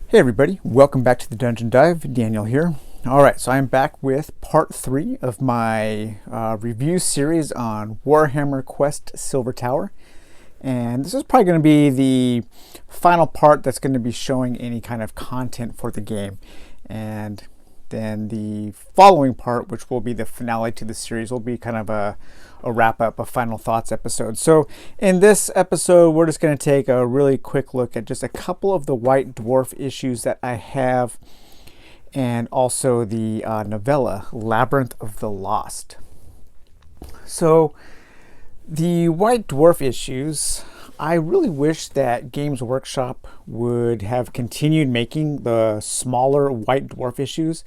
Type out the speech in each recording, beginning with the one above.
Hey everybody, welcome back to the Dungeon Dive. Daniel here. Alright, so I'm back with part 3 of my review series on Warhammer Quest Silver Tower. And this is probably going to be the final part that's going to be showing any kind of content for the game. And then the following part, which will be the finale to the series, will be kind of a wrap up, a final thoughts episode. So in this episode, we're just going to take a really quick look at just a couple of the White Dwarf issues that I have, and also the novella Labyrinth of the Lost. So the White Dwarf issues, I really wish that Games Workshop would have continued making the smaller White Dwarf issues.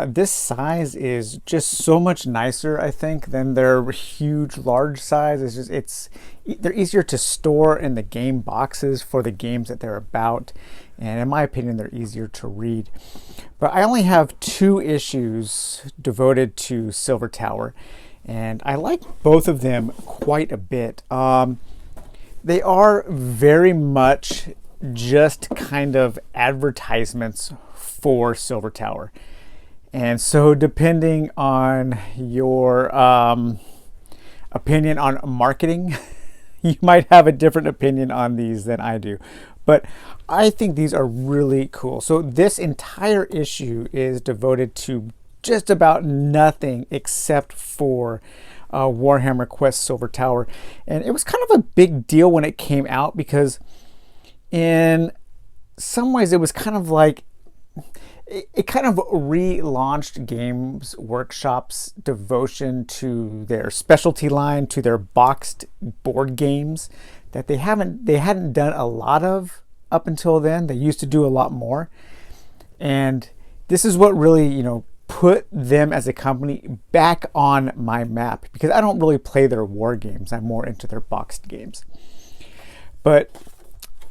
This size is just so much nicer, I think, than their huge, large size. They're easier to store in the game boxes for the games that they're about, and in my opinion, they're easier to read. But I only have 2 issues devoted to Silver Tower, and I like both of them quite a bit. They are very much just kind of advertisements for Silver Tower. And so depending on your opinion on marketing, you might have a different opinion on these than I do. But I think these are really cool. So this entire issue is devoted to just about nothing except for Warhammer Quest Silver Tower. And it was kind of a big deal when it came out, because in some ways it was kind of like it kind of relaunched Games Workshop's devotion to their specialty line, to their boxed board games that they hadn't done a lot of up until then. They used to do a lot more, and this is what really, put them as a company back on my map, because I don't really play their war games. I'm more into their boxed games. But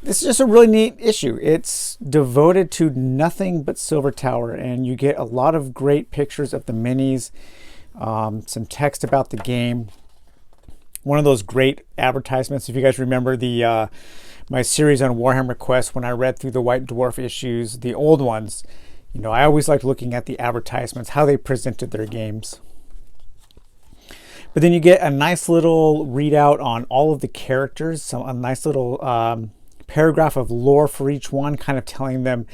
this is just a really neat issue. It's devoted to nothing but Silver Tower, and you get a lot of great pictures of the minis, some text about the game. One of those great advertisements, if you guys remember my series on Warhammer Quest, when I read through the White Dwarf issues, the old ones, I always liked looking at the advertisements, how they presented their games. But then you get a nice little readout on all of the characters, a nice little paragraph of lore for each one, kind of telling them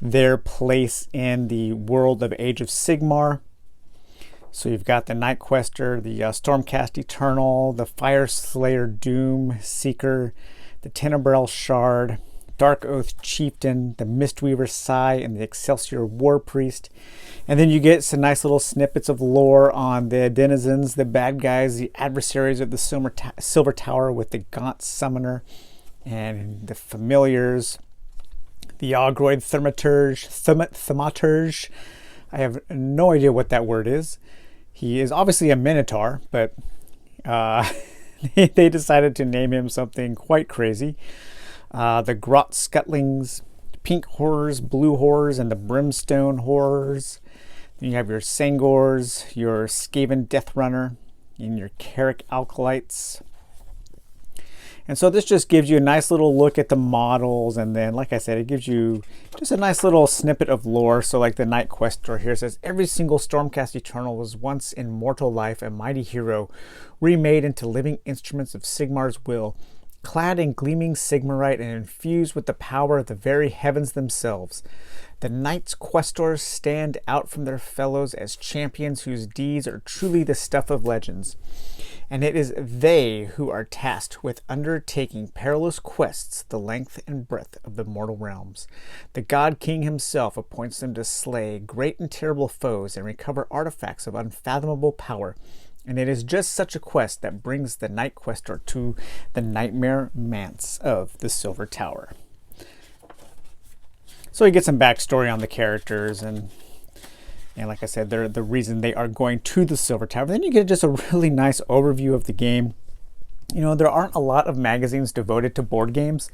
their place in the world of Age of Sigmar. So you've got the Night Quester, the Stormcast Eternal, the Fire Slayer Doom Seeker, the Tenebrel Shard, Dark Oath Chieftain, the Mistweaver Sai, and the Excelsior War Priest. And then you get some nice little snippets of lore on the denizens, the bad guys, the adversaries of the Silver Tower with the Gaunt Summoner, and the familiars, the Ogroid Thaumaturge. I have no idea what that word is. He is obviously a Minotaur, but they decided to name him something quite crazy. The Grot Scutlings, Pink Horrors, Blue Horrors, and the Brimstone Horrors. Then you have your Sangors, your Skaven Deathrunner, and your Carrick Alkalites. And so this just gives you a nice little look at the models, and then, like I said, it gives you just a nice little snippet of lore. So like the Night Questor here says, every single Stormcast Eternal was once in mortal life a mighty hero, remade into living instruments of Sigmar's will, clad in gleaming Sigmarite and infused with the power of the very heavens themselves. The Knights Questors stand out from their fellows as champions whose deeds are truly the stuff of legends. And it is they who are tasked with undertaking perilous quests the length and breadth of the mortal realms. The God King himself appoints them to slay great and terrible foes and recover artifacts of unfathomable power. And it is just such a quest that brings the Night Questor to the Nightmare Manse of the Silver Tower. So you get some backstory on the characters, and like I said, they're the reason they are going to the Silver Tower. Then you get just a really nice overview of the game. There aren't a lot of magazines devoted to board games.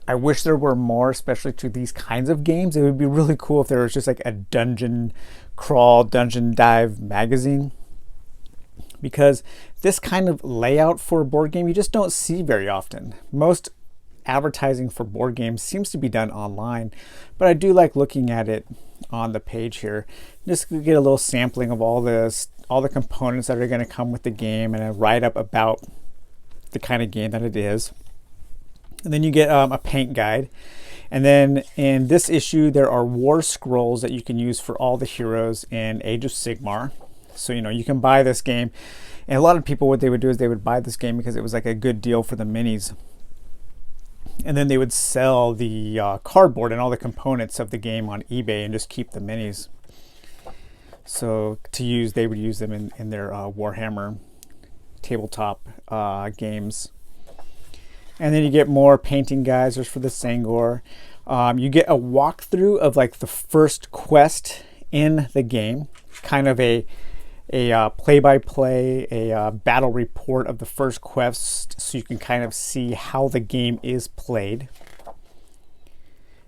I wish there were more, especially to these kinds of games. It would be really cool if there was just like a dungeon crawl, dungeon dive magazine. Because this kind of layout for a board game, you just don't see very often. Most advertising for board games seems to be done online, but I do like looking at it on the page here, just to get a little sampling of all the components that are going to come with the game, and a write-up about the kind of game that it is. And then you get a paint guide. And then in this issue, there are war scrolls that you can use for all the heroes in Age of Sigmar. So, you can buy this game. And a lot of people, what they would do is they would buy this game because it was like a good deal for the minis. And then they would sell the cardboard and all the components of the game on eBay and just keep the minis. So they would use them in their Warhammer tabletop games. And then you get more painting guides. There's for the Sangor. You get a walkthrough of like the first quest in the game, kind of a play-by-play, a battle report of the first quest, so you can kind of see how the game is played.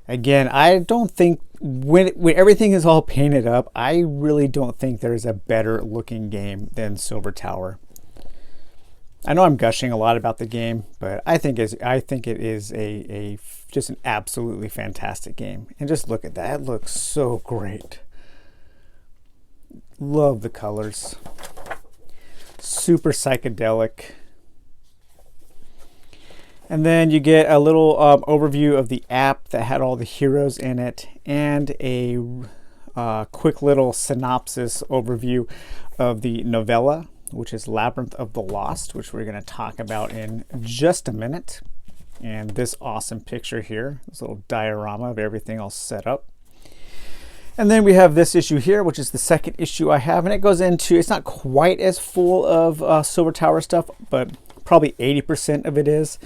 Again, I don't think when everything is all painted up, I really don't think there's a better looking game than Silver Tower. I know I'm gushing a lot about the game, but I think it is just an absolutely fantastic game. And just look at that; it looks so great. Love the colors. Super psychedelic. And then you get a little overview of the app that had all the heroes in it, and a quick little synopsis overview of the novella, which is Labyrinth of the Lost, which we're going to talk about in just a minute. And this awesome picture here, this little diorama of everything all set up. And then we have this issue here, which is the second issue I have, and it goes into, it's not quite as full of Silver Tower stuff, but probably 80% of it is.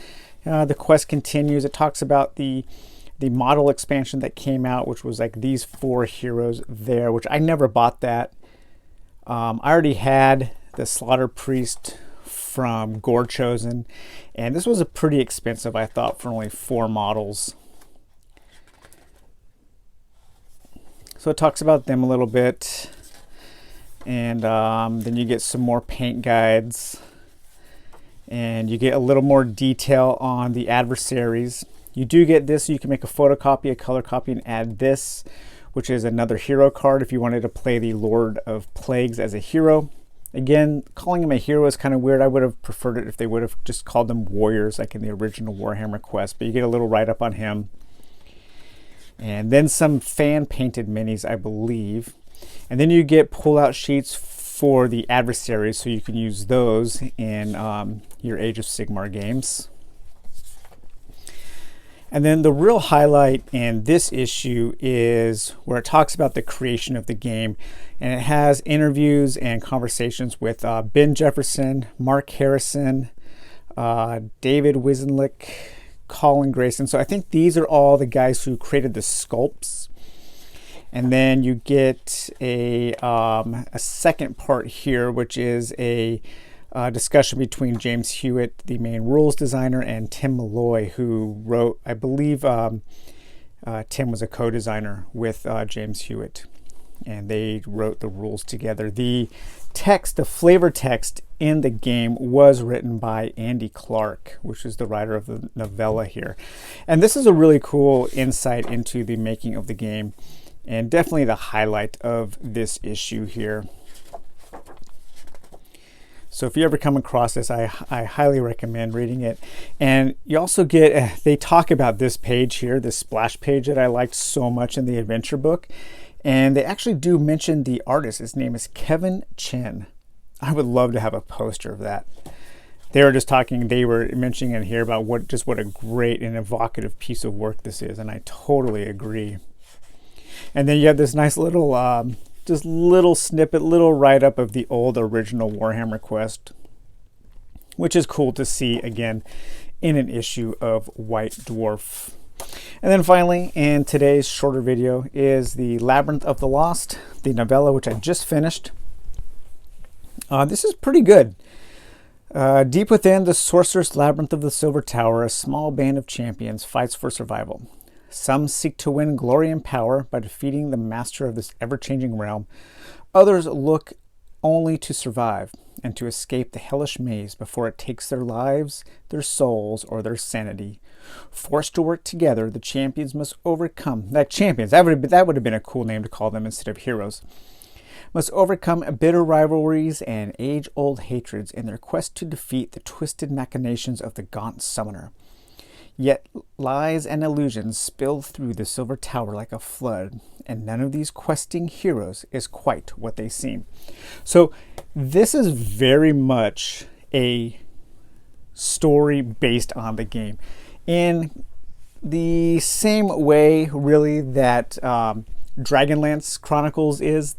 The quest continues. It talks about the model expansion that came out, which was like these 4 heroes there, which I never bought that. I already had the Slaughter Priest from Gore Chosen, and this was a pretty expensive, I thought, for only 4 models. So it talks about them a little bit, and then you get some more paint guides, and you get a little more detail on the adversaries. You do get this, so you can make a photocopy, a color copy, and add this, which is another hero card if you wanted to play the Lord of Plagues as a hero. Again, calling him a hero is kind of weird. I would have preferred it if they would have just called them warriors like in the original Warhammer quest, but you get a little write-up on him. And then some fan-painted minis, I believe. And then you get pull-out sheets for the adversaries, so you can use those in your Age of Sigmar games. And then the real highlight in this issue is where it talks about the creation of the game. And it has interviews and conversations with Ben Jefferson, Mark Harrison, David Wisenlick, Colin Grayson. So I think these are all the guys who created the sculpts. And then you get a second part here, which is a discussion between James Hewitt, the main rules designer, and Tim Malloy, who wrote, I believe Tim was a co-designer with James Hewitt, and they wrote the rules together. The text, the flavor text in the game was written by Andy Clark, which is the writer of the novella here. And this is a really cool insight into the making of the game, and definitely the highlight of this issue here. So if you ever come across this, I highly recommend reading it. And you also get, they talk about this page here, this splash page that I liked so much in the adventure book. And they actually do mention the artist. His name is Kevin Chen. I would love to have a poster of that. They were just talking, they were mentioning in here about what a great and evocative piece of work this is. And I totally agree. And then you have this nice little, just little snippet, little write-up of the old original Warhammer quest, which is cool to see again in an issue of White Dwarf. And then finally, in today's shorter video, is the Labyrinth of the Lost, the novella, which I just finished. This is pretty good. Deep within the sorcerous labyrinth of the Silver Tower, a small band of champions fights for survival. Some seek to win glory and power by defeating the master of this ever-changing realm. Others look only to survive. and to escape the hellish maze before it takes their lives, their souls, or their sanity. Forced to work together, the champions must overcome... that would have been a cool name to call them instead of heroes. Must overcome bitter rivalries and age-old hatreds in their quest to defeat the twisted machinations of the gaunt summoner. Yet lies and illusions spill through the Silver Tower like a flood, and none of these questing heroes is quite what they seem. So this is very much a story based on the game. In the same way, really, that Dragonlance Chronicles is.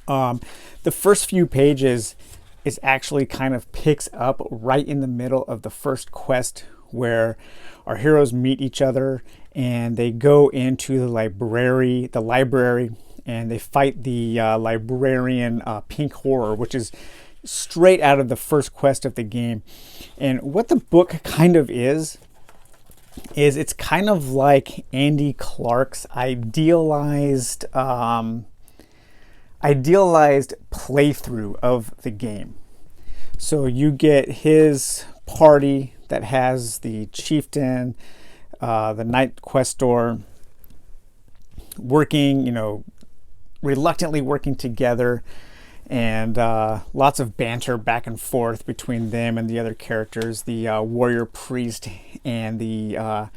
The first few pages is actually kind of picks up right in the middle of the first quest, where our heroes meet each other and they go into the library, and they fight the librarian Pink Horror, which is straight out of the first quest of the game. And what the book kind of is it's kind of like Andy Clark's idealized playthrough of the game. So you get his party that has the chieftain, the knight questor, working, reluctantly working together, and lots of banter back and forth between them and the other characters. The warrior priest and the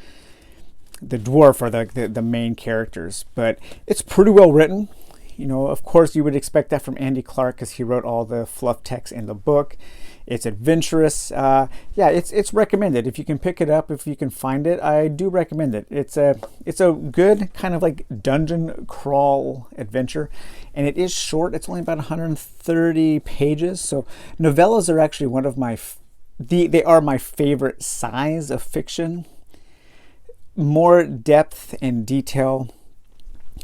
dwarf are the main characters. But it's pretty well written. Of course, you would expect that from Andy Clark because he wrote all the fluff text in the book. It's adventurous. It's recommended. If you can pick it up, if you can find it, I do recommend it. It's a good kind of like dungeon crawl adventure, and it is short. It's only about 130 pages. So novellas are actually one of they are my favorite size of fiction. More depth and detail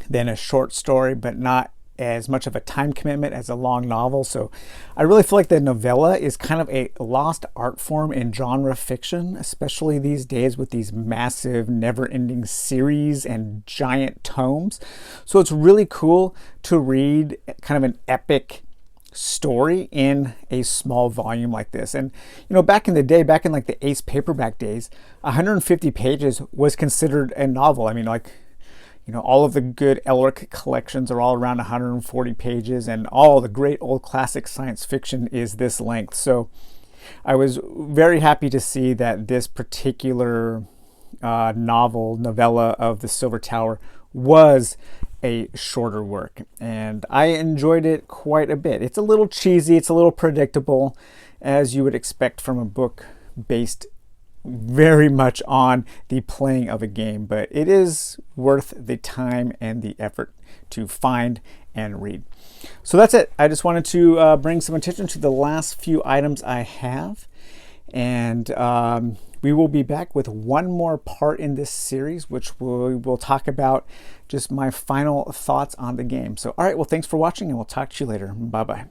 than a short story, but not as much of a time commitment as a long novel. So I really feel like the novella is kind of a lost art form in genre fiction, especially these days with these massive never-ending series and giant tomes. So it's really cool to read kind of an epic story in a small volume like this. And back in the day, back in like the Ace paperback days, 150 pages was considered a novel. I mean, all of the good Elric collections are all around 140 pages, and all the great old classic science fiction is this length. So I was very happy to see that this particular novella of the Silver Tower was a shorter work, and I enjoyed it quite a bit. It's a little cheesy, it's a little predictable, as you would expect from a book based very much on the playing of a game, but it is worth the time and the effort to find and read. So that's it. I just wanted to bring some attention to the last few items I have, and we will be back with one more part in this series, which we will talk about just my final thoughts on the game. So all right, well, thanks for watching, and we'll talk to you later. Bye bye.